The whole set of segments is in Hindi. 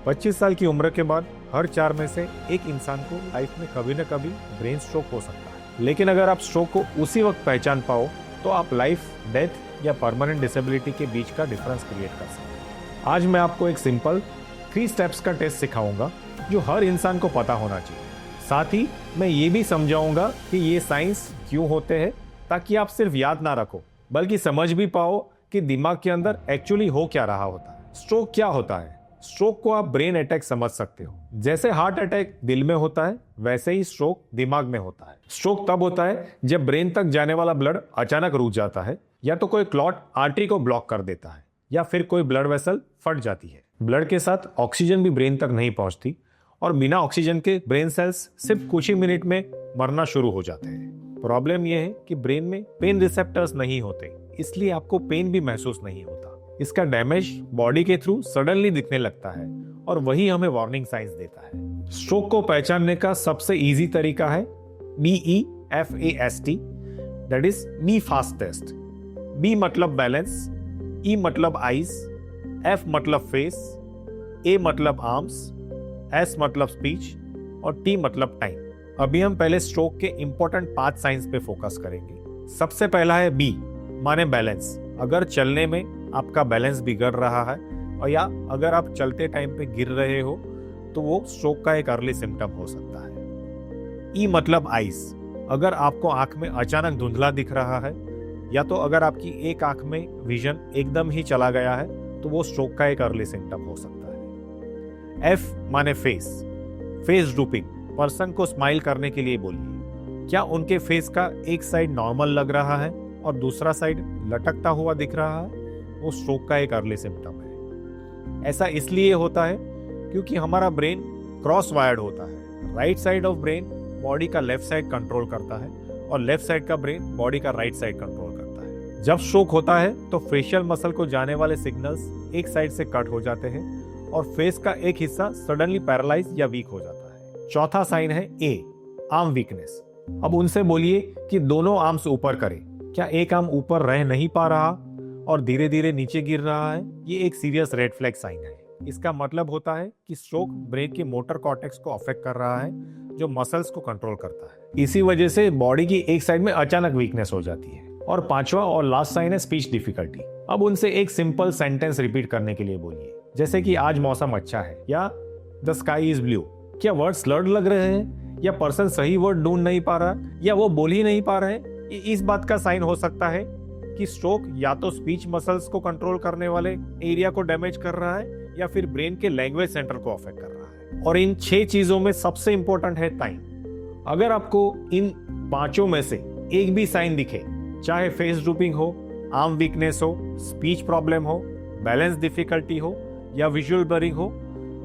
25 साल की उम्र के बाद हर 4 में से एक इंसान को लाइफ में कभी न कभी ब्रेन स्ट्रोक हो सकता है। लेकिन अगर आप स्ट्रोक को उसी वक्त पहचान पाओ तो आप लाइफ, डेथ या परमानेंट डिसेबिलिटी के बीच का डिफरेंस क्रिएट कर सकते हैं। आज मैं आपको एक सिंपल 3 स्टेप्स का टेस्ट सिखाऊंगा जो हर इंसान को पता होना चाहिए। साथ ही मैं ये भी समझाऊंगा कि ये साइंस क्यों होते हैं, ताकि आप सिर्फ याद ना रखो बल्कि समझ भी पाओ कि दिमाग के अंदर एक्चुअली हो क्या रहा होता है। स्ट्रोक क्या होता है? स्ट्रोक को आप ब्रेन अटैक समझ सकते हो। जैसे हार्ट अटैक दिल में होता है, वैसे ही स्ट्रोक दिमाग में होता है। स्ट्रोक तब होता है जब ब्रेन तक जाने वाला ब्लड अचानक रुक जाता है, या तो कोई क्लॉट आर्टरी को ब्लॉक कर देता है, या फिर कोई ब्लड वेसल फट जाती है। ब्लड के साथ ऑक्सीजन भी ब्रेन तक नहीं पहुंचती और बिना ऑक्सीजन के ब्रेन सेल्स सिर्फ कुछ ही मिनट में मरना शुरू हो जाते हैं। प्रॉब्लम यह है कि ब्रेन में पेन रिसेप्टर्स नहीं होते, इसलिए आपको पेन भी महसूस नहीं होता। इसका डैमेज बॉडी के थ्रू सडनली दिखने लगता है और वही हमें वार्निंग साइंस देता है। स्ट्रोक को पहचानने का सबसे इजी तरीका है BEFAST, that is me fast test. B मतलब बैलेंस, E मतलब आईज, F मतलब फेस, A मतलब आर्म्स, S मतलब स्पीच और T मतलब टाइम। अभी हम पहले स्ट्रोक के इंपॉर्टेंट 5 साइंस पे फोकस करेंगे। सबसे पहला है B माने बैलेंस। अगर चलने में आपका बैलेंस बिगड़ रहा है और या अगर आप चलते टाइम पे गिर रहे हो तो वो स्ट्रोक का एक अर्ली सिम्टम हो सकता है। E मतलब आईज। अगर आपको आंख में अचानक धुंधला दिख रहा है या तो अगर आपकी एक आंख में विजन एकदम ही चला गया है तो वो स्ट्रोक का एक अर्ली सिम्टम हो सकता है। F माने फेस। Face drooping. पर्सन को स्माइल करने के लिए बोलिए। क्या उनके फेस का एक साइड नॉर्मल लग रहा है और दूसरा साइड लटकता हुआ दिख रहा है? वो स्ट्रोक का एक अर्ली सिम्टम है। ऐसा इसलिए होता है क्योंकि हमारा ब्रेन क्रॉस वायर्ड होता है। Right side of brain body का लेफ्ट साइड कंट्रोल करता है और लेफ्ट साइड का ब्रेन बॉडी का राइट साइड कंट्रोल करता है। जब स्ट्रोक होता है तो फेशियल मसल को जाने वाले सिग्नल्स एक साइड से कट हो जाते हैं और फेस का एक हिस्सा सडनली पैरालाइज या वीक हो जाता है। चौथा साइन है A, आर्म वीकनेस। अब उनसे बोलिए कि दोनों आर्म्स ऊपर करें। क्या एक आर्म ऊपर रह नहीं पा रहा और धीरे धीरे नीचे गिर रहा है? ये एक सीरियस रेड फ्लैग साइन है। इसका मतलब होता है कि स्ट्रोक ब्रेन के मोटर कॉर्टेक्स को अफेक्ट कर रहा है, जो मसल्स को कंट्रोल करता है। इसी वजह से बॉडी की एक साइड में अचानक वीकनेस हो जाती है। और पांचवा और लास्ट साइन है स्पीच डिफिकल्टी। अब उनसे एक सिंपल सेंटेंस रिपीट करने के लिए बोलिए, जैसे कि आज मौसम अच्छा है या द स्काई इज ब्लू। क्या वर्ड स्लर्ड लग रहे हैं या पर्सन सही वर्ड ढूंढ नहीं पा रहा या वो बोल ही नहीं पा रहे? इस बात का साइन हो सकता है कि स्ट्रोक या तो स्पीच मसल्स को कंट्रोल करने वाले एरिया को डैमेज कर रहा है या फिर ब्रेन के लैंग्वेज सेंटर को अफेक्ट कर रहा है। और इन 6 चीजों में सबसे इंपॉर्टेंट है टाइम। अगर आपको इन 5 में से एक भी साइन दिखे, चाहे फेस ड्रूपिंग हो, आर्म वीकनेस हो, स्पीच प्रॉब्लम हो, बैलेंस डिफिकल्टी हो या विजुअल ब्लरिंग हो,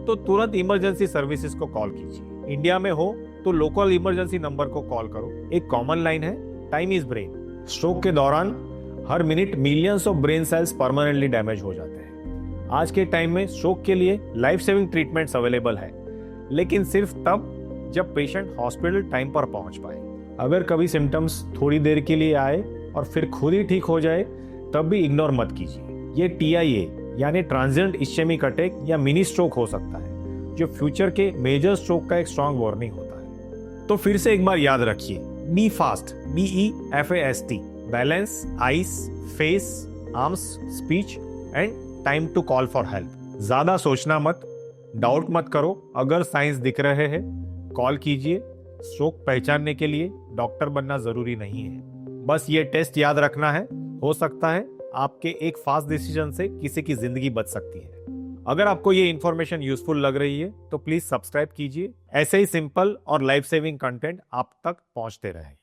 तो तुरंत इमरजेंसी सर्विसेज को कॉल कीजिए। इंडिया में हो तो लोकल इमरजेंसी नंबर को कॉल करो। एक कॉमन लाइन है, टाइम इज ब्रेन। स्ट्रोक के दौरान हर minute millions of brain cells permanently damage हो जाते हैं। आज के टाइम में स्ट्रोक के लिए लाइफ सेविंग ट्रीटमेंट्स अवेलेबल है, लेकिन सिर्फ तब जब पेशेंट हॉस्पिटल टाइम पर पहुंच पाए। अगर कभी सिम्टम्स थोड़ी देर के लिए आए और फिर खुद ही ठीक हो जाए, तब भी इग्नोर मत कीजिए। ये TIA यानी ट्रांजिएंट इश्चेमिक अटैक या मिनी स्ट्रोक हो सकता है, जो फ्यूचर के मेजर स्ट्रोक का एक स्ट्रॉन्ग वार्निंग होता है। तो फिर से एक बार याद रखिए, be fast, BEFAST, balance, eyes, face, arms, speech and time to call for help. ज्यादा सोचना मत, डाउट मत करो। अगर साइंस दिख रहे हैं कॉल कीजिए। स्ट्रोक पहचानने के लिए डॉक्टर बनना जरूरी नहीं है, बस ये टेस्ट याद रखना है। हो सकता है आपके एक फास्ट डिसीजन से किसी की जिंदगी बच सकती है। अगर आपको ये इन्फॉर्मेशन यूजफुल लग रही है तो प्लीज सब्सक्राइब कीजिए। ऐसे ही सिंपल और लाइफ सेविंग कंटेंट आप तक पहुंचते रहे।